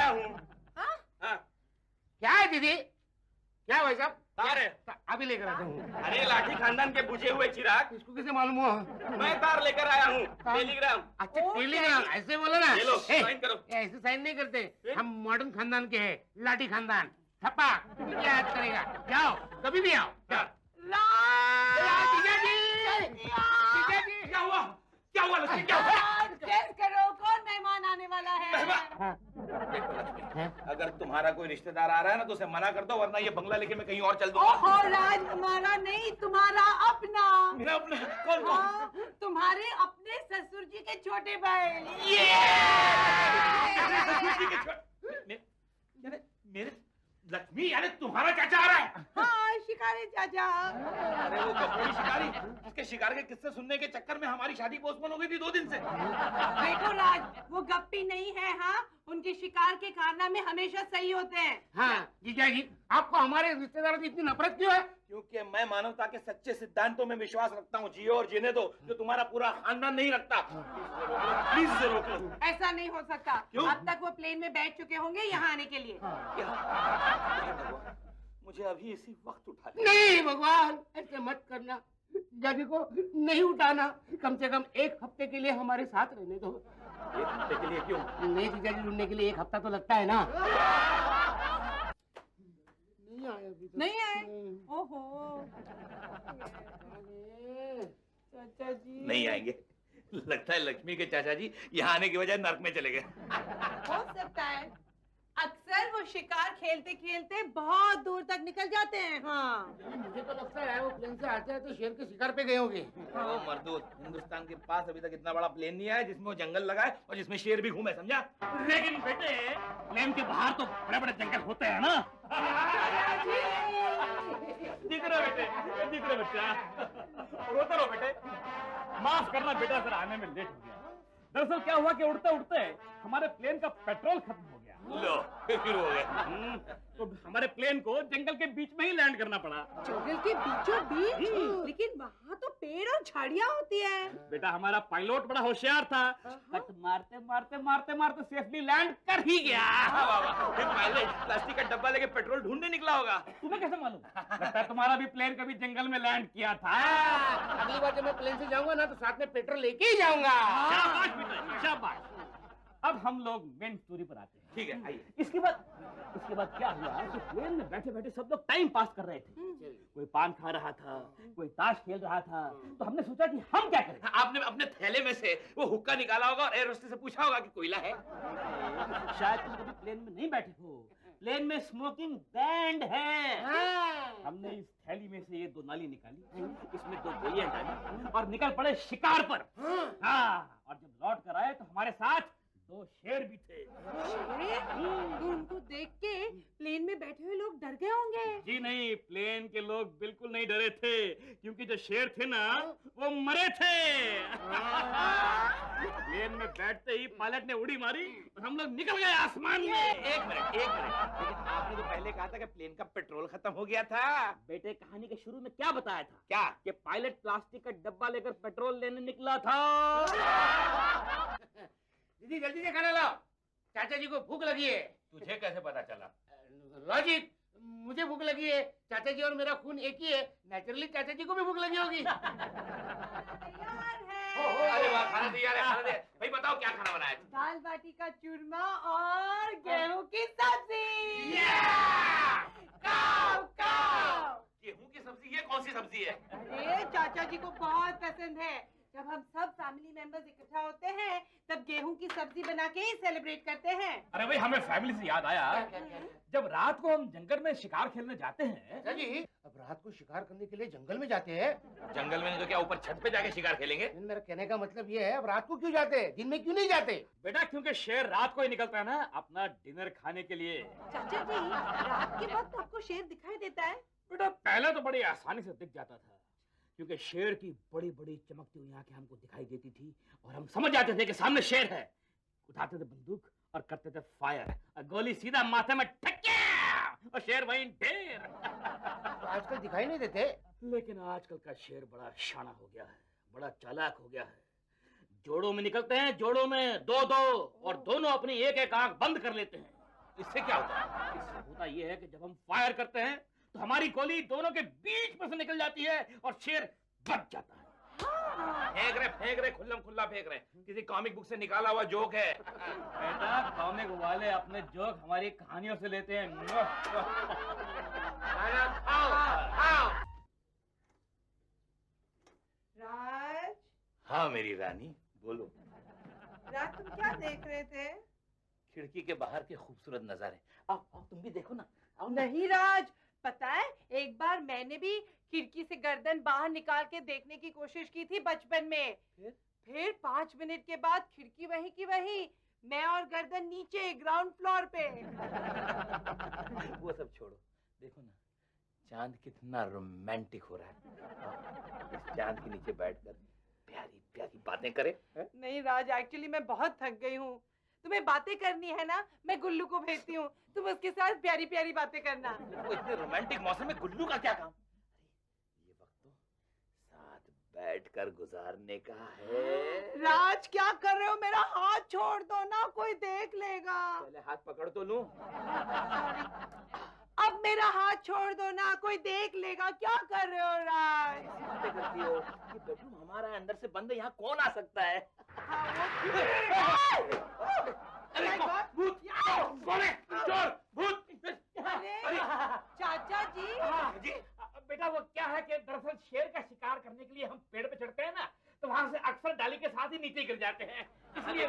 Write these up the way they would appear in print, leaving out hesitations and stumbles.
हूँ। हाँ? क्या है दीदी? क्या भाई साहब? तार है। अभी लेकर आता हूँ। अरे लाठी खानदान के बुझे हुए चिराग। इसको कैसे मालूम हुआ? मैं तार लेकर आया हूँ। टेलीग्राम। अच्छा टेलीग्राम, ऐसे बोलो ना। ये लो, साइन करो। ऐसे साइन नहीं करते, हम मॉडर्न खानदान के हैं, लाठी खानदान। थप्पा तुम्हें क्या याद करेगा? जाओ, कभी भी आओ। हाँ। जीजा जी! जीजा जी! क्या हुआ? क्या हुआ लक्ष्मी? क्या हुआ? गेस करो कौन मेहमान आने वाला है? मेहमान? देखो लक्ष्मी, अगर तुम्हारा कोई रिश्तेदार आ रहा है ना तो उसे मना कर दो, वरना ये बंगला लेके मैं कहीं और चल दूंगा। ओहो राज, हमारा नहीं, तुम्हारा अपना। मेरा अपना? कौन? हाँ, तुम्हारे अपने ससुर जी के छोटे भाई। मेरे लक्ष्मी, अरे तुम्हारा चाचा आ रहा है। हाँ, शिकारी चाचा। अरे वो गप्पी शिकारी, उसके शिकार के किस्से सुनने के चक्कर में हमारी शादी पोस्टपोन हो गई थी 2 दिन से। देखो राज, वो गप्पी नहीं है। हाँ, उनके शिकार के कारनामे हमेशा सही होते हैं। हाँ जीजा जी, आपको हमारे रिश्तेदारों की इतनी नफरत क्यों है? क्योंकि मैं मानवता के सच्चे सिद्धांतों में विश्वास रखता हूँ। जियो और जीने दो, जो तुम्हारा पूरा खानदान नहीं रखता। प्लीज इसे रोक लो। ऐसा नहीं हो सकता। क्यों? अब तक वो प्लेन में बैठ चुके होंगे यहाँ आने के लिए। मुझे अभी इसी वक्त उठा ले। नहीं भगवान, ऐसे मत करना। जीजा जी को नहीं उठाना, कम से कम 1 हफ्ते के लिए हमारे साथ रहने दो। 1 हफ्ते के लिए क्यों? नहीं जीजा जी, ढूंढने के लिए 1 हफ्ता तो लगता है ना। नहीं आए अभी तक। नहीं आए? ओहो चाचा जी। नहीं आएंगे। लगता है लक्ष्मी के चाचा जी यहाँ आने की बजाय नर्क में चले गए। हो सकता है, अक्सर वो शिकार खेलते खेलते बहुत दूर तक निकल जाते हैं। हाँ, मुझे तो लगता है वो प्लेन से आते हैं तो शेर के शिकार पे गए होंगे। ओ मर्दूद, हिंदुस्तान के पास अभी तक इतना बड़ा प्लेन नहीं आया जिसमें वो जंगल लगाए और जिसमें शेर भी घूमे, समझा? लेकिन बेटे, प्लेन के बाहर तो बड़े बड़े जंगल होते हैं ना। दिख रहा बेटे, दिख रहा बच्चा। रोते रहो बेटे। माफ करना बेटा, सर आने में लेट हो गया। दरअसल क्या हुआ कि उड़ते उड़ते हमारे प्लेन का पेट्रोल खत्म हो गया। लो, शुरू हो गए। तो हमारे प्लेन को जंगल के बीच में ही लैंड करना पड़ा। जंगल के बीचों बीच? लेकिन वहाँ तो पेड़ और झाड़ियाँ होती है। बेटा हमारा पायलट बड़ा होशियार था, कट मारते मारते मारते मारते सेफली लैंड कर ही गया। वाह वाह, फिर पायलट प्लास्टिक का डब्बा लेके पेट्रोल ढूंढने निकला होगा। तुम्हें कैसे मालूम? लगता है तुम्हारा भी प्लेन कभी जंगल में लैंड किया था। अगली बार जब मैं प्लेन से जाऊंगा ना तो साथ में पेट्रोल लेके ही जाऊंगा। शाबाश बेटा, शाबाश। अब हम लोग मेन स्टोरी पर आते हैं। ठीक है, आइए। इसके बाद क्या हुआ कि प्लेन में बैठे बैठे सब लोग टाइम पास कर रहे थे। कोई पान खा रहा था, कोई ताश खेल रहा था। तो हमने सोचा कि हम क्या करें। आपने अपने थैले में से वो हुक्का निकाला होगा और एयर होस्टेस से पूछा होगा कि कोयला है। शायद तुम कभी प्लेन में नहीं बैठे हो। प्लेन में स्मोकिंग बैंड है। हमने इस थैली में से ये 2 नाली निकाली, इसमें 2 गोलियां डाली और निकल पड़े शिकार पर। हाँ, और जब लौट कर आए तो हमारे साथ 2 शेर भी थे। तो उनको देख के प्लेन में बैठे हुए लोग डर गए होंगे। जी नहीं, प्लेन के लोग बिल्कुल नहीं डरे थे, क्योंकि जो शेर थे ना वो मरे थे। प्लेन में बैठते ही पायलट ने उड़ी मारी और हम लोग निकल गए आसमान में। एक मिनट। लेकिन आपने तो पहले कहा था कि प्लेन का पेट्रोल खत्म हो गया था। बेटे, कहानी के शुरू में क्या बताया था? क्या? कि पायलट प्लास्टिक का डब्बा लेकर पेट्रोल लेने निकला था। दीदी जल्दी से खाना लाओ, चाचा जी को भूख लगी है। तुझे कैसे पता चला? लॉजिक, मुझे भूख लगी है, चाचा जी और मेरा खून एक ही है, नेचुरली चाचा जी को भी भूख लगी होगी। तैयार है। अरे वाह, खाना तैयार है, खाना तैयार। भाई बताओ क्या खाना बनाया? दाल बाटी का चूरमा और गेहूं की सब्जी। काव काव। गेहूं की सब्जी? ये कौन सी सब्जी है? अरे चाचा जी को बहुत पसंद है। जब हम सब फैमिली मेंबर्स इकट्ठा होते हैं तब गेहूं की सब्जी बना के ही सेलिब्रेट करते हैं। अरे भाई, हमें फैमिली से याद आया, जब रात को हम जंगल में शिकार खेलने जाते हैं। चाचा जी, अब रात को शिकार करने के लिए जंगल में जाते हैं? जंगल में नहीं तो क्या ऊपर छत पे जाके शिकार खेलेंगे? मेरा कहने का मतलब ये है, अब रात को क्यों जाते हैं, दिन में क्यों नहीं जाते? बेटा, क्योंकि शेर रात को ही निकलता है ना अपना डिनर खाने के लिए। चाचा जी, रात के वक्त आपको शेर दिखाई देता है? बेटा, पहले तो बड़ी आसानी से दिख जाता था, क्योंकि शेर की बड़ी बड़ी चमकती हुई आंखें हमको दिखाई देती थी और हम समझ जाते थे कि सामने शेर है। उठाते थे बंदूक और करते थे फायर, और गोली सीधा माथे में ठक्या और शेर वहीं ढेर। तो आजकल दिखाई नहीं देते। लेकिन आजकल का शेर बड़ा शाना हो गया है, बड़ा चालाक हो गया है। जोड़ों में निकलते हैं, जोड़ों में 2-2, और दोनों अपनी एक एक आंख बंद कर लेते हैं। इससे क्या होता है? इससे होता ये है कि जब हम फायर करते हैं तो हमारी गोली दोनों के बीच में से निकल जाती है और शेर बच जाता है। फेंक रहे खुल्लम खुल्ला फेंक रहे, किसी कॉमिक बुक से निकाला हुआ जोक है। बेटा कॉमिक वाले अपने जोक हमारी कहानियों से लेते हैं। खाना खाओ खाओ। राज, हाँ मेरी रानी, बोलो। राज तुम क्या देख रहे थे? खिड़की के बाहर के खूबसूरत नजारे। आओ आओ तुम भी देखो ना। आओ ना। नहीं राज, पता है एक बार मैंने भी खिड़की से गर्दन बाहर निकाल के देखने की कोशिश की थी बचपन में। फिर 5 मिनट के बाद खिड़की वही की वही, मैं और गर्दन नीचे ग्राउंड फ्लोर पे। वो सब छोड़ो, देखो ना चांद कितना रोमांटिक हो रहा है। इस चांद के नीचे बैठकर प्यारी प्यारी बातें करें। नहीं राज, एक्चुअली मैं बहुत थक गई हूँ। तुम्हें बातें करनी है ना, मैं गुल्लू को भेजती हूँ, तुम उसके साथ प्यारी प्यारी बातें करना। वो इतने रोमांटिक मौसम में गुल्लू का क्या काम? ये वक्त तो साथ बैठकर गुजारने का है। राज क्या कर रहे हो? मेरा हाथ छोड़ दो ना, कोई देख लेगा। पहले हाथ पकड़ तो लूं। अब मेरा हाथ छोड़ दो ना, कोई देख लेगा। क्या कर रहे हो राज? बातें करती हो। ये बेडरूम हमारा है, अंदर से बंद है, यहाँ कौन आ सकता है? अरे भूत! कौन है? चोर! भूत! अरे चाचा जी, जी बेटा वो क्या है कि दरअसल शेर का शिकार करने के लिए हम पेड़ पे चढ़ते हैं ना, तो वहां से अक्सर डाली के साथ ही नीचे गिर जाते हैं, इसलिए।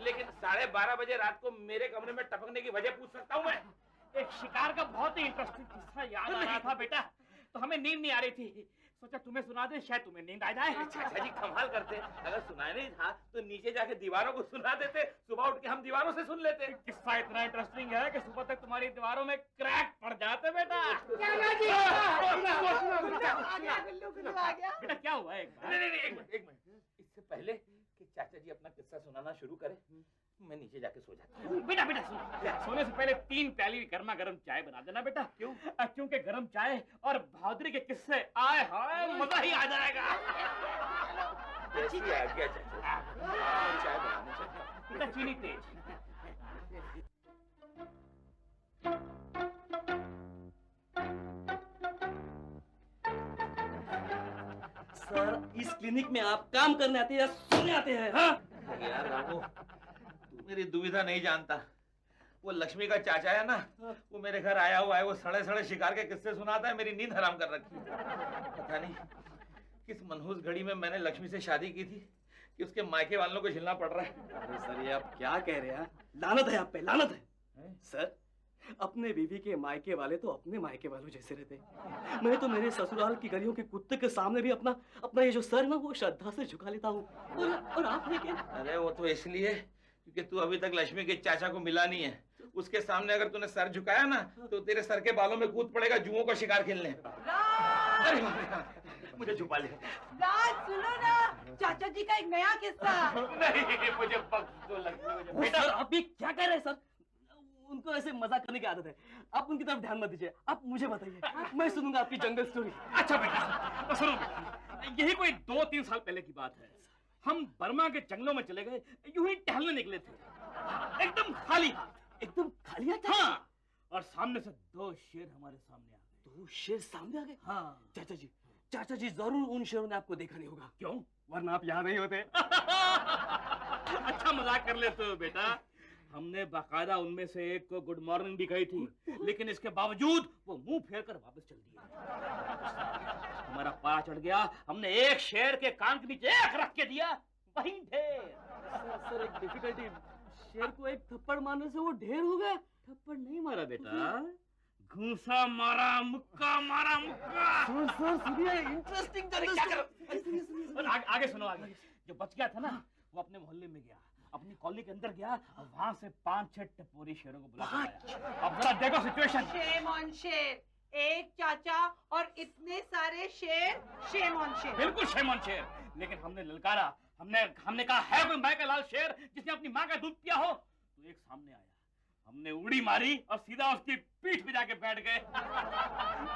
लेकिन 12:30 बजे रात को मेरे कमरे में टपकने की वजह पूछ सकता हूँ मैं? एक शिकार का बहुत ही इंटरेस्टिंग किस्सा याद आ रहा था बेटा, तो हमें नींद नहीं आ रही थी, सोचा तुम्हें सुना दे, शायद तुम्हें नींद आ जाए। चाचा जी कमाल करते, अगर सुनाया नहीं था तो नीचे जाके दीवारों को सुना देते, सुबह उठ के हम दीवारों से सुन लेते। किस्सा इतना इंटरेस्टिंग है कि सुबह तक तुम्हारी दीवारों में क्रैक पड़ जाते बेटा। गुल्लू आ गया। बेटा क्या हुआ एक बार? नहीं, एक मिनट। इससे पहले कि चाचा जी अपना किस्सा सुनाना शुरू करें, मैं नीचे जाके सो जाता हूँ। बेटा सुन, सोने से पहले 3 प्याली गर्मा गर्म चाय बना देना बेटा। क्यों? क्योंकि गर्म चाय और बहादुरी के किस्से आए हाय मजा ही आ जाएगा। जैसी आज्ञा चाचा जी, चाय बनाने चलता हूँ। बेटा चीनी तेज। सर इस क्लिनिक में आप काम करने आते हैं या सोने आते हैं? हाँ यार रामू, तू मेरी दुविधा नहीं जानता। वो लक्ष्मी का चाचा है ना, वो मेरे घर आया हुआ है, वो सड़े सड़े शिकार के किस्से सुनाता है, मेरी नींद हराम कर रखी है। पता नहीं किस मनहूस घड़ी में मैंने लक्ष्मी से शादी की थी कि उसके मायके वालों को झेलना पड़ रहा है। अरे सर ये आप क्या कह रहे हैं? लानत है आप पे, लानत है। सर अपने बीवी के मायके वाले तो अपने मायके वालों जैसे रहते। मैं तो मेरे ससुराल की गलियों के कुत्ते के सामने भी अपना ये जो सर ना वो श्रद्धा से झुका लेता हूँ। और आप लेकिन। अरे वो तो इसलिए क्योंकि तू अभी तक लक्ष्मी के चाचा को मिला नहीं है। उसके सामने अगर तूने सर झुकाया ना तो तेरे सर के बालों में कूद पड़ेगा जुओं का शिकार खेलने। राज, मुझे छुपा ले। राज सुनो ना, चाचा जी का एक नया किस्सा। नहीं मुझे बख्श दो लक्ष्मी। बेटा आप ये क्या कह रहे हैं सर? उनको ऐसे मजाक करने की आदत है, आप उनकी तरफ ध्यान मत दीजिए। आप मुझे बताइए, मैं सुनूंगा आपकी जंगल स्टोरी। अच्छा बेटा तो सुनो, यही कोई 2-3 साल पहले की बात है। हम बर्मा के जंगलों में चले गए, यूं ही टहलने निकले थे, एकदम खाली हाथ। एकदम खाली हाथ? हाँ, और सामने से 2 शेर हमारे सामने आ गए। 2 शेर सामने आ गए? हाँ। चाचा जी जरूर उन शेरों ने आपको देखा नहीं होगा, क्यों? वरना आप यहाँ नहीं होते। अच्छा मजाक कर लेते हो बेटा। हमने बाकायदा उनमें से एक को गुड मॉर्निंग भी कही थी, लेकिन इसके बावजूद वो मुंह फेर कर वापस चल दिए। हमारा पारा चढ़ गया, हमने एक शेर के कान के नीचे एक रख के दिया, वहीं ढेर। सर एक डिफिकल्टी, शेर को एक थप्पड़ मारने से वो ढेर हो गया? थप्पड़ नहीं मारा बेटा, घूंसा मारा, मुक्का मारा, मुक्का। सर सुनिए, इंटरेस्टिंग। और आगे सुनो, आगे। जो बच गया था ना वो अपने मोहल्ले में गया, अपनी कॉलोनी के अंदर गया और वहां से 5-6 टपोरी शेरों को बुला लाया। अब जरा देखो सिचुएशन। शेम ऑन शेर, एक चाचा और इतने सारे शेर, शेम ऑन शेर। बिल्कुल शेम ऑन शेर। लेकिन हमने ललकारा, हमने कहा है कोई माँ का लाल शेर जिसने अपनी माँ का दूध पिया हो? तो एक सामने आया, हमने उड़ी मारी और सीधा उसकी पीठ पे जाके बैठ गए।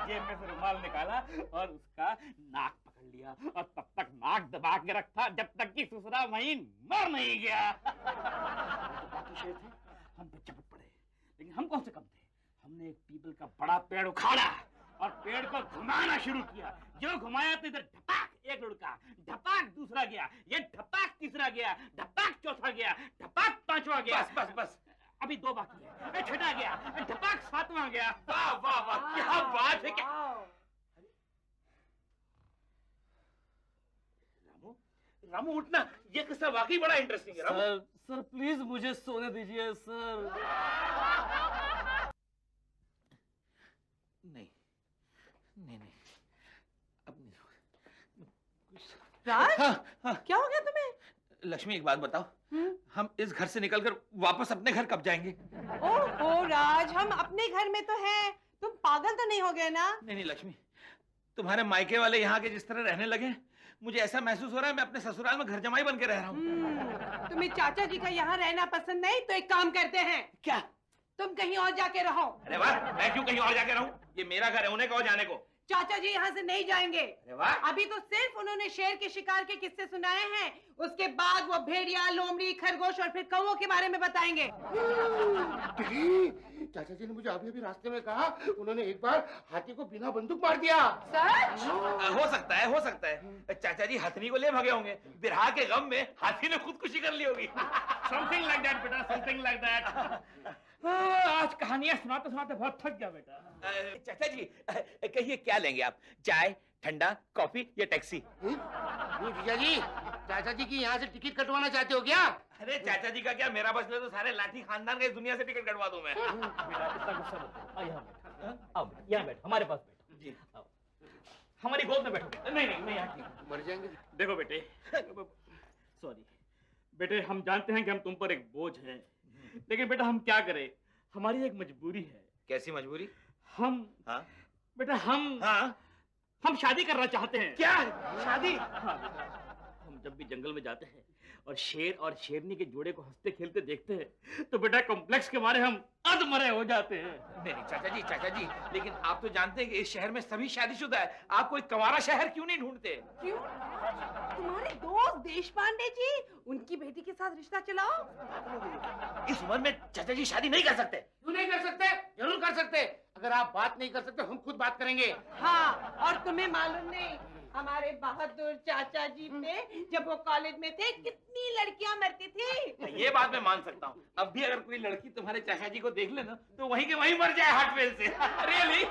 जेब में से रुमाल निकाला और उसका नाक पकड़ लिया और तब तक नाक दबा के रखा जब तक कि ससुरा वहीं मर नहीं गया। बाकी शेर थे, हम पे चपट पड़े, लेकिन हम कौन से कम थे। हमने एक पीपल का बड़ा पेड़ उखाड़ा और पेड़ को घुमाना शुरू किया। जो घुमाया तो इधर ढपाक एक लुढ़का, ढपाक दूसरा गया, ये ढपाक तीसरा गया, ढपाक चौथा गया, ढपाक पांचवा गया। बस बस बस, अभी 2 बाकी है। ये छठा गया, ये ढपाक 7वां गया। वाह वाह वाह, क्या बात है। क्या रामू, रामू उठना, ये किस्सा वाकई बड़ा इंटरेस्टिंग है। रामू सर सर प्लीज मुझे सोने दीजिए सर। नहीं नहीं नहीं, अब नहीं। राज, हाँ हाँ, क्या हो गया तुम्हें? लक्ष्मी एक बात बताओ, हम इस घर से निकलकर वापस अपने घर कब जाएंगे? ओह राज, हम अपने घर में तो हैं। तुम पागल तो नहीं हो गए ना? नहीं नहीं लक्ष्मी, तुम्हारे मायके वाले यहाँ के जिस तरह रहने लगे, मुझे ऐसा महसूस हो रहा है मैं अपने ससुराल में घर जमाई बन के रह रहा हूँ। तुम्हें चाचा जी का यहाँ रहना पसंद नहीं तो एक काम करते हैं, क्या? तुम कहीं और जाके रहो। अरे वाह, मैं क्यों कहीं और जाके रहूं? ये मेरा घर है, उन्हें कहो जाने को। चाचा जी यहाँ से नहीं जाएंगे। अरे वाह, अभी तो सिर्फ उन्होंने शेर के शिकार के किस्से सुनाए हैं, उसके बाद वो भेड़िया, लोमड़ी, खरगोश और फिर कौवों के बारे में बताएंगे। चाचा जी ने मुझे अभी अभी रास्ते में कहा, उन्होंने एक बार हाथी को बिना बंदूक मार दिया। सच? हो सकता है, हो सकता है। चाचा जी हथनी को ले भगे होंगे, बिरहा के गम में हाथी ने खुदकुशी कर ली होगी। समथिंग लाइक दैट बेटा, समथिंग लाइक दैट। आज कहानियां सुनाते सुनाते बहुत थक गया बेटा। चाचा जी कहिए क्या लेंगे आप? चाय, ठंडा, कॉफी या टैक्सी? जीजा जी, चाचा जी की यहाँ से टिकट कटवाना चाहते हो क्या? अरे चाचा जी का क्या, मेरा बस ले तो सारे लाठी खानदान का इस दुनिया से टिकट कटवा दूं मैं। बेटा इतना गुस्सा मत करो। आओ यहाँ बैठो, आओ यहाँ बैठो, हमारे पास बैठो जी। आओ। हमारी गोद में बैठो। नहीं नहीं, मैं यहाँ ठीक हूँ। मर जाएंगे। देखो बेटे, सॉरी बेटे, हम जानते हैं कि हम तुम पर एक बोझ हैं, लेकिन बेटा हम क्या करें, हमारी एक मजबूरी है। कैसी मजबूरी? हम हाँ बेटा हाँ, हम शादी करना चाहते हैं। क्या शादी? हाँ, हम जब भी जंगल में जाते हैं और शेर और शेरनी के जोड़े को हंसते खेलते देखते हैं तो बेटा कॉम्प्लेक्स के मारे हम अधमरे हो जाते हैं। नहीं नहीं चाचा जी, लेकिन आप तो जानते हैं कि इस शहर में सभी शादीशुदा है, आप कोई कंवारा शहर क्यों नहीं ढूंढते? क्यों? तुम्हारे दोस्त देश पांडे जी, उनकी बेटी के साथ रिश्ता चलाओ। इस उम्र में चाचा जी शादी नहीं कर सकते। क्यों नहीं कर सकते? जरूर कर सकते। अगर आप बात नहीं कर सकते, हम खुद बात करेंगे। हाँ, और तुम्हें मालूम नहीं, हमारे बहादुर चाचा जी पे जब वो कॉलेज में थे कितनी लड़कियां मरती थी। ये बात मैं मान सकता हूँ। अब भी अगर कोई लड़की तुम्हारे चाचा जी को देख ले ना तो वहीं के वहीं मर जाए हार्ट फेल से। रियली?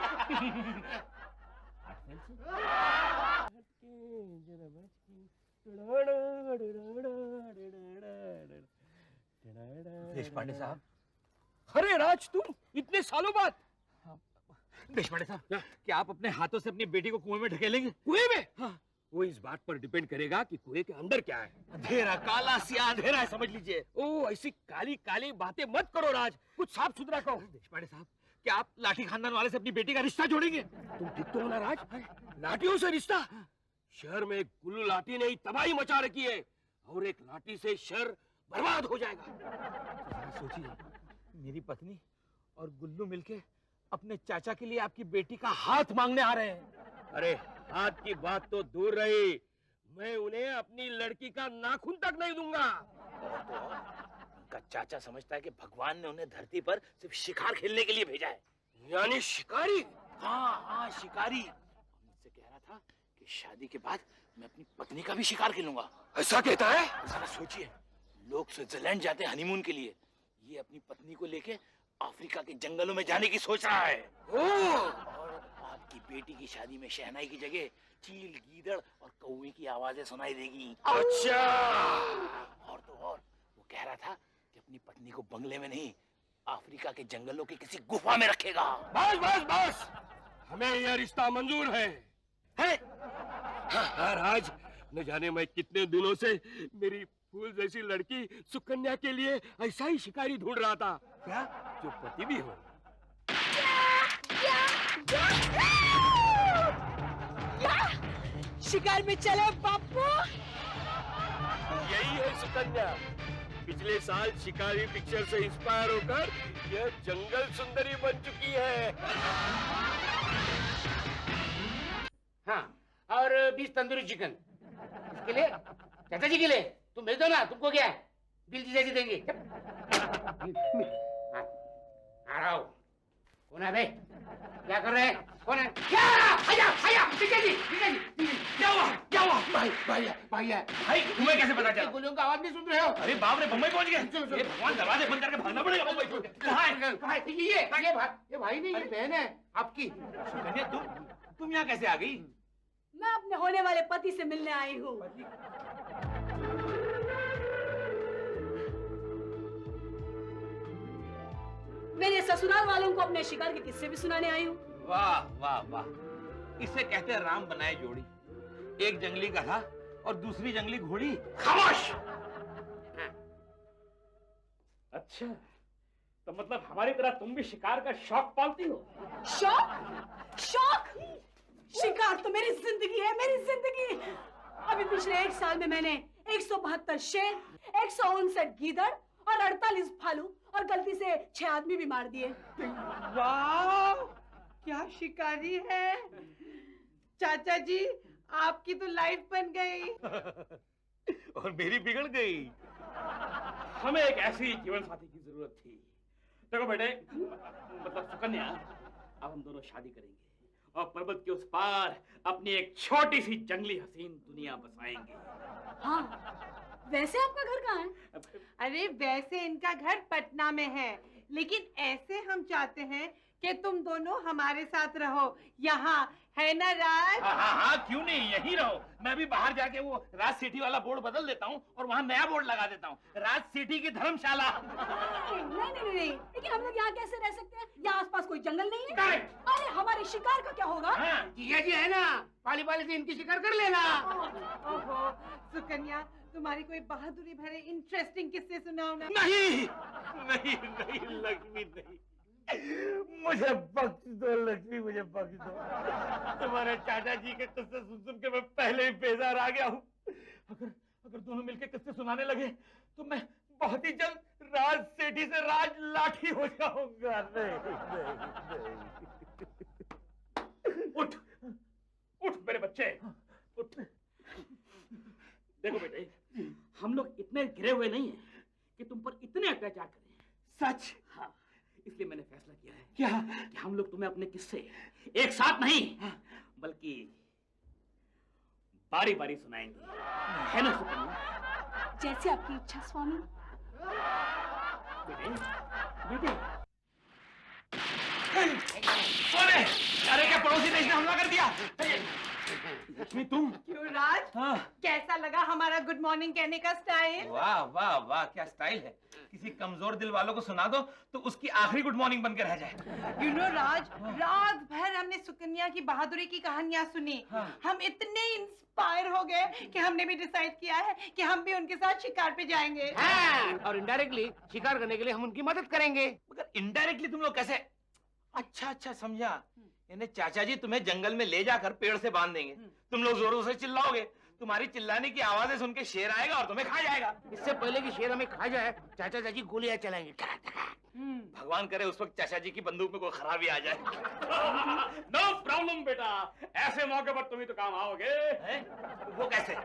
देशपांडे साहब। अरे राज, तुम इतने सालों बाद? देशपांडे साहब, क्या आप अपने हाथों से अपनी बेटी को कुएं में ढकेलेंगे? कुएं में? हाँ। वो इस बात पर डिपेंड करेगा कि कुएं के अंदर क्या है। अंधेरा, काला सिया अंधेरा है, समझ लीजिए। ओ, ऐसी काली काली बातें मत करो राज, कुछ साफ सुथरा कहो। देशपांडे साहब, क्या आप लाठी खानदान वाले से अपनी बेटी का रिश्ता जोड़ेंगे? तुम ठीक तो हो ना राज? लाठियों से रिश्ता? शहर में एक गुल्लू लाठी ने ही तबाही मचा रखी है, और एक लाठी से शहर बर्बाद हो जाएगा। सोचिए, मेरी पत्नी और गुल्लू मिलके अपने चाचा के लिए आपकी बेटी का हाथ मांगने आ रहे हैं। अरे हाथ की बात तो दूर रही, मैं उन्हें अपनी लड़की का नाखून तक नहीं दूंगा। उनका चाचा समझता है कि भगवान ने उन्हें धरती पर सिर्फ शिकार खेलने के लिए भेजा है। यानी शिकारी? हाँ हाँ, शिकारी। मुझसे कह रहा था कि शादी के बाद मैं अपनी पत्नी का भी शिकार खेलूंगा। ऐसा कहता है? जरा सोचिए, लोग स्विट्जरलैंड जाते हैं हनीमून के लिए, ये अपनी पत्नी को लेके अफ्रीका के जंगलों में जाने की सोच रहा है। और आपकी बेटी की शादी में शहनाई की जगह चील, गीदड़ और कौवे की आवाजें सुनाई देगी। अच्छा। और तो और, वो कह रहा था कि अपनी पत्नी को बंगले में नहीं, अफ्रीका के जंगलों की किसी गुफा में रखेगा। बस बस बस, हमें यह रिश्ता मंजूर है। हाँ राज, न जाने मैं कितने दिनों से मेरी फूल जैसी लड़की सुकन्या के लिए ऐसा ही शिकारी ढूंढ रहा था। क्या? जो पति भी हो। शिकार में चले बापू। यही है सुकन्या, पिछले साल शिकारी पिक्चर से इंस्पायर होकर यह जंगल सुंदरी बन चुकी है। हाँ, और 20 तंदूरी चिकन। इसके लिए, चाचा जी के लिए तुम भेज दो ना, तुमको क्या है? बिल जीजा जी देंगे। हाँ, आ रहा हूँ। कौन है बे? क्या कर रहे हैं? कौन है? क्या? आया, विजय जी, क्या हुआ? क्या हुआ? भाई है। भाई तुम्हें कैसे पता चला? गोलियों का आवाज नहीं सुन रहे हो? अरे बाप रे, बम्बई पहुंच गए। चलो, चलो। ये भगवान, दरवाजे बंद करके भागना पड़ेगा बम्बई छोड़ के। कहाँ है? कहाँ है? ये भाई नहीं, ये बहन है आपकी। सुकन्या, तुम यहाँ कैसे आ गई? मैं अपने होने वाले पति से मिलने आई हूँ। मेरे ससुराल वालों को अपने शिकार के किस्से भी सुनाने आई हूँ। वाह वाह वाह, इसे कहते हैं राम बनाए जोड़ी। एक जंगली गधा और दूसरी जंगली घोड़ी। खामोश। अच्छा, तो मतलब हमारी तरह तुम भी शिकार का शौक पालती हो? शौक? शौक? शिकार तो मेरी जिंदगी है, मेरी जिंदगी। अभी पिछले 1 साल में मैंने 172 शेर, 159 गीदड़ और 48 भालू और गलती से 6 आदमी भी मार दिए। वाह, क्या शिकारी है। चाचा जी, आपकी तो लाइफ बन गई। और मेरी बिगड़ गई। हमें एक ऐसी जीवन साथी की जरूरत थी। देखो बेटे, मतलब सुकन्या, अब हम दोनों शादी करेंगे और पर्वत के उस पार अपनी एक छोटी सी जंगली हसीन दुनिया बसाएंगे। हाँ, वैसे आपका घर कहाँ है? अरे वैसे इनका घर पटना में है, लेकिन ऐसे हम चाहते हैं कि तुम दोनों हमारे साथ रहो। यहाँ है ना राज? हाँ, क्यों नहीं, यहीं रहो। मैं भी बाहर जाके वो राज सिटी वाला बोर्ड बदल देता हूँ और वहाँ नया बोर्ड लगा देता हूँ, राज सिटी की धर्मशाला। नहीं, लेकिन हम लोग यहाँ कैसे रह सकते हैं? यहाँ आसपास कोई जंगल नहीं है। अरे हमारे शिकार का क्या होगा? जिया जी है ना, पाली से इनकी शिकार कर लेना। ओहो, सुकन्या, तुम्हारी कोई बहादुरी भरे इंटरेस्टिंग किस्से सुनाओ ना। नहीं लक्ष्मी, नहीं, मुझे बख्श दो लक्ष्मी, मुझे बख्श दो। तुम्हारे चाचा जी के किस्से सुन के मैं पहले ही बेजार आ गया हूँ। अगर दोनों मिलके किस्से सुनाने लगे तो मैं बहुत ही जल्द राज सेठी से राज लाठी हो जाऊंगा। उठ मेरे बच्चे, उठ। देखो बेटे, हम लोग इतने गिरे हुए नहीं हैं कि तुम पर इतने अत्याचार करें। सच? हाँ, इसलिए मैंने फैसला किया है क्या? कि हम लोग तुम्हें अपने किस्से एक साथ नहीं बल्कि बारी बारी सुनाएंगे, है ना सुकन्या? जैसे आपकी इच्छा स्वामी। बेटे, अरे क्या पड़ोसी देश ने हमला कर दिया? लक्ष्मी, तुम? क्यों राज? हाँ। कैसा लगा हमारा गुड मॉर्निंग कहने का स्टाइल? वाह वाह वाह, क्या स्टाइल है। किसी कमजोर दिल वालों को सुना दो तो उसकी आखिरी गुड मॉर्निंग बनकर रह जाए। यू नो राज, रात भर हमने सुकन्या की बहादुरी की कहानियां सुनी। हम इतने इंस्पायर हो गए कि हमने भी डिसाइड किया है कि हम भी उनके साथ शिकार पे जाएंगे। हाँ, और इनडायरेक्टली शिकार करने के लिए हम उनकी मदद करेंगे। मगर इनडायरेक्टली तुम लोग कैसे? अच्छा समझा। यानी चाचा जी तुम्हें जंगल में ले जाकर पेड़ से बांध देंगे, तुम लोग जोरों से चिल्लाओगे, तुम्हारी चिल्लाने की आवाजें सुन के शेर आएगा और तुम्हें खा जाएगा। इससे पहले कि शेर हमें खा जाए, चाचा चाची गोलियां चलाएंगे। भगवान करे उस वक्त चाचा जी की बंदूक में कोई खराबी आ जाए। नो प्रॉब्लम बेटा, ऐसे मौके पर तुम ही तो काम आओगे। वो कैसे?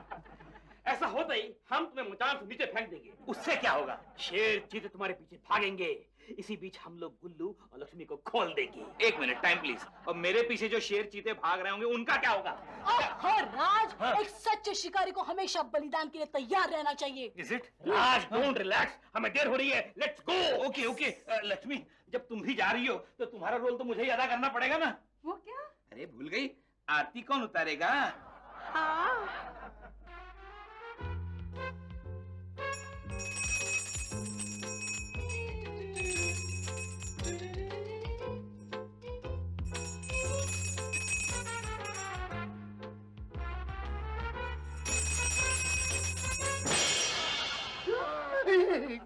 ऐसा होता ही हम तुम्हें मचान से नीचे फेंक देंगे। उससे क्या होगा? शेर चीते तुम्हारे पीछे भागेंगे। इसी बीच हम लोग गुल्लू और लक्ष्मी को खोल देंगे। एक मिनट, टाइम प्लीज। और मेरे पीछे जो शेर चीते भाग रहे होंगे उनका क्या होगा? ओह राज, एक सच्चे शिकारी को हमेशा बलिदान के लिए तैयार रहना चाहिए। Is it? Raj, don't relax, हमें देर हो रही है, लेट्स गो। ओके लक्ष्मी, जब तुम भी जा रही हो तो तुम्हारा रोल तो मुझे ही अदा करना पड़ेगा ना। वो क्या? अरे भूल गई, आरती कौन उतारेगा? हाँ।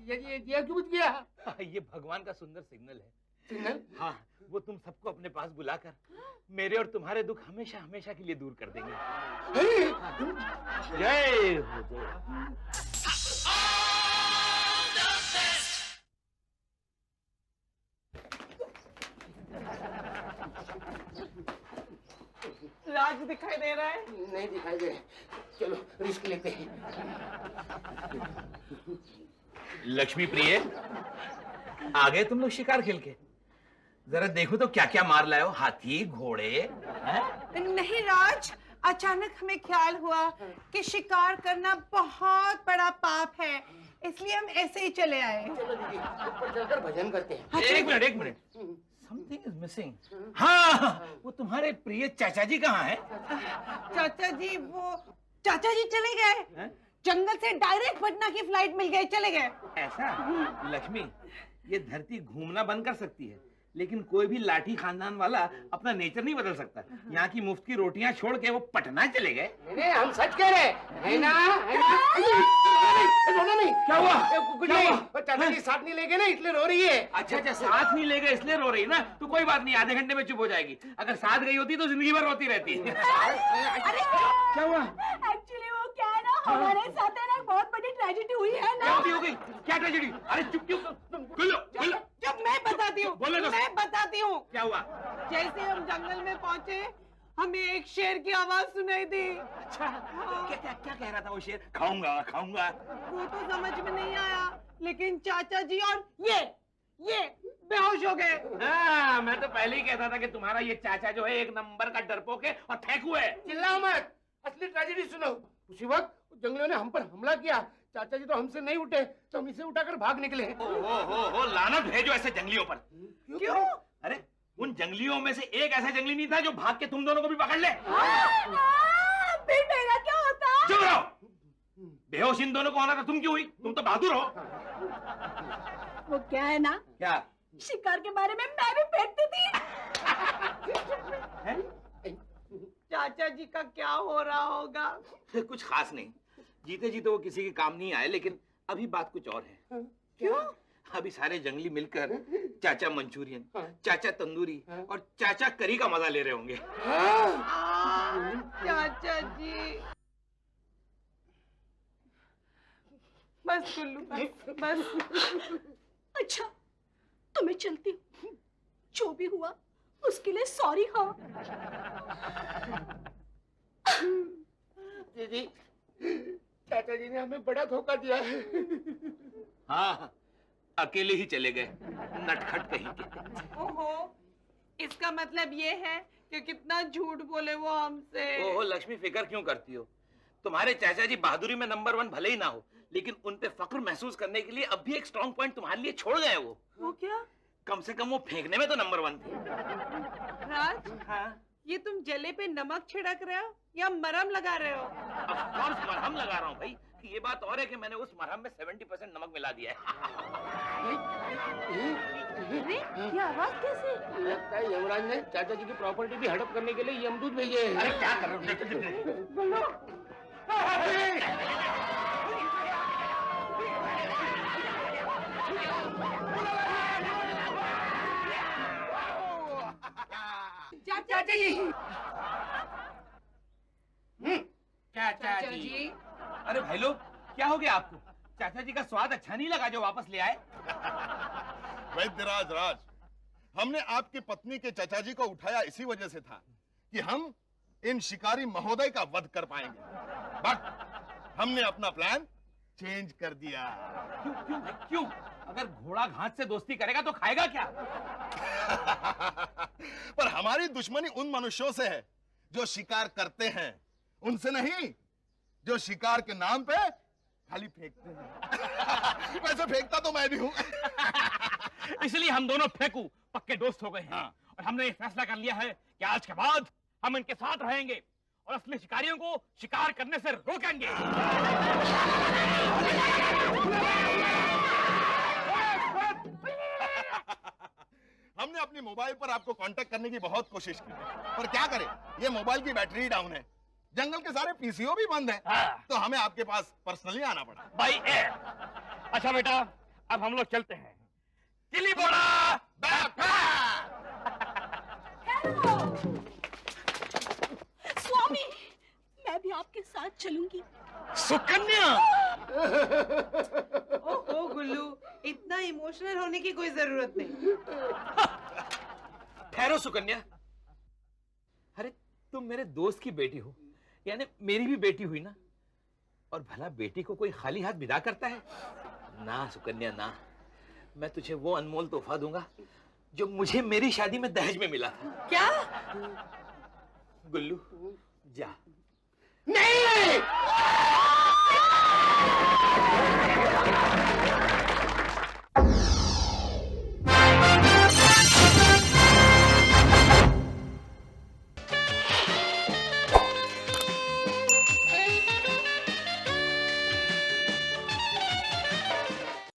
ये क्यों बच गया? ये भगवान का सुंदर सिग्नल है। सिग्नल? हाँ, वो तुम सबको अपने पास बुलाकर मेरे और तुम्हारे दुख हमेशा हमेशा के लिए दूर कर देंगे। जय हो जय। राज दिखाई दे रहा है? नहीं दिखाई दे। चलो रिस्क लेते हैं। लक्ष्मी प्रिय, आ गए तुम लोग शिकार खेल के? जरा देखो तो क्या क्या मार लाए हो, हाथी घोड़े हैं? नहीं राज, अचानक हमें ख्याल हुआ कि शिकार करना बहुत बड़ा पाप है, इसलिए हम ऐसे ही चले आए। चलो दीदी ऊपर चलकर भजन करते हैं। एक मिनट, समथिंग इज मिसिंग। हाँ, वो तुम्हारे प्रिय चाचा जी कहाँ हैं? चाचा जी चले गए, जंगल से डायरेक्ट पटना की फ्लाइट मिल गई, चले गए। ऐसा? लक्ष्मी, ये धरती घूमना बंद कर सकती है, लेकिन कोई भी लाठी खानदान वाला अपना नेचर नहीं बदल सकता। यहाँ की मुफ्त की रोटियां छोड़ के वो पटना चले गए। नहीं हम सच कह रहे हैं ना, नहीं क्या हुआ? कुछ नहीं, चाचा जी साथ नहीं ले गए ना इसलिए रो रही है। अच्छा, साथ नहीं ले गए इसलिए रो रही है ना, तो कोई बात नहीं, आधे घंटे में चुप हो जाएगी। अगर साथ गई होती तो जिंदगी भर रोती रहती। अरे क्या हुआ? एक्चुअली वो क्या है ना, हमारे साथ है ना एक बहुत बड़ी ट्रेजेडी हुई है ना। हो गई? क्या ट्रेजेडी? अरे चुप, जब मैं बताती हूँ, बोले तो। मैं बताती हूँ। क्या हुआ? जैसे हम जंगल में पहुँचे, हमें एक शेर की आवाज सुनाई दी। अच्छा, क्या कह रहा था वो शेर? खाऊंगा। वो तो समझ में नहीं आया, लेकिन चाचा जी और ये बेहोश हो गए। हाँ, मैं तो पहले ही कहता था कि तुम्हारा ये चाचा जो है एक नंबर का डरपोक है और फेंकू है। चिल्लाओ मत, असली ट्रेजेडी सुनो। उसी वक्त जंगलियों ने हम पर हमला किया, चाचा जी तो हमसे नहीं उठे, तो हम इसे उठाकर भाग निकले। हो, लानत भेजो ऐसे जंगलियों पर। क्यों? अरे उन जंगलियों में से एक ऐसा जंगली नहीं था जो भाग के तुम दोनों को भी पकड़ ले। फिर मेरा क्या होता? चुप रहो, बेहोश इन दोनों को होना था, तुम क्यों हुई? तुम तो बहादुर हो। वो क्या है ना, क्या? शिकार के बारे में मैं भी फेंकती थी। चाचा जी का क्या हो रहा होगा? कुछ खास नहीं, जीते जीते वो किसी के काम नहीं आए, लेकिन अभी बात कुछ और है। क्यों? अभी सारे जंगली मिलकर चाचा मंचूरियन, चाचा तंदूरी और चाचा करी का मजा ले रहे होंगे। चाचा जी, बस गुल्लू, बस। अच्छा तो मैं चलती हूँ, जो भी हुआ उसके लिए सॉरी। हाँ दीदी, चाचा जी ने हमें बड़ा धोखा दिया है। हाँ, अकेले ही चले गए, नटखट कहीं के। ओहो, इसका मतलब ये है कि कितना झूठ बोले वो हमसे। ओहो लक्ष्मी, फिक्र क्यों करती हो? तुम्हारे चाचा जी बहादुरी में नंबर 1 भले ही ना हो, लेकिन उन पे फक्र महसूस करने के लिए अब भी एक स्ट्रॉन्ग पॉइंट तुम्हारे लिए छोड़ गए वो क्या? कम से कम वो फेंकने में तो नंबर 1 थे। राज, हाँ, ये तुम जले पे नमक छिड़क रहे हो या मरहम लगा रहे हो? ऑफ कोर्स मरहम लगा रहा हूँ भाई। ये बात और है कि मैंने उस मरहम में 70% नमक मिला दिया है। अरे ये आवाज कैसे? लगता है यमराज ने चाचा जी की प्रॉपर्टी भी हड़प करने के लिए यमदूत भेजे हैं। अरे क्या कर रहे हो? चाचा जी, चाचा जी, अरे भाई लोग, क्या हो गया आपको? चाचा जी का स्वाद अच्छा नहीं लगा जो वापस ले आए? वैद्यराज राज, हमने आपकी पत्नी के चाचा जी को उठाया इसी वजह से था कि हम इन शिकारी महोदय का वध कर पाएंगे, बट हमने अपना प्लान चेंज कर दिया। क्यों? अगर घोड़ा घास से दोस्ती करेगा तो खाएगा क्या? पर हमारी दुश्मनी उन मनुष्यों से है जो शिकार करते हैं, उनसे नहीं जो शिकार के नाम पे खाली फेंकते हैं। वैसे फेंकता तो मैं भी हूं। इसलिए हम दोनों फेंकू पक्के दोस्त हो गए हैं। और हमने ये फैसला कर लिया है कि आज के बाद हम इनके साथ रहेंगे और असली शिकारियों को शिकार करने से रोकेंगे। हमने अपनी मोबाइल पर आपको कांटेक्ट करने की बहुत कोशिश की, पर क्या करें, ये मोबाइल की बैटरी डाउन है, जंगल के सारे पीसीओ भी बंद है, तो हमें आपके पास पर्सनली आना पड़ा। By air. अच्छा बेटा, अब हम लोग चलते हैं। चिली बोला स्वामी, मैं भी आपके साथ चलूंगी। सुकन्या। ओहो गुल्लू, इतना इमोशनल होने की कोई जरूरत नहीं। ठहरो सुकन्या, अरे तुम मेरे दोस्त की बेटी हो, यानी मेरी भी बेटी हुई ना। और भला बेटी को कोई खाली हाथ विदा करता है? ना सुकन्या ना, मैं तुझे वो अनमोल तोहफा दूंगा जो मुझे मेरी शादी में दहेज में मिला था। क्या? गुल्लू, जा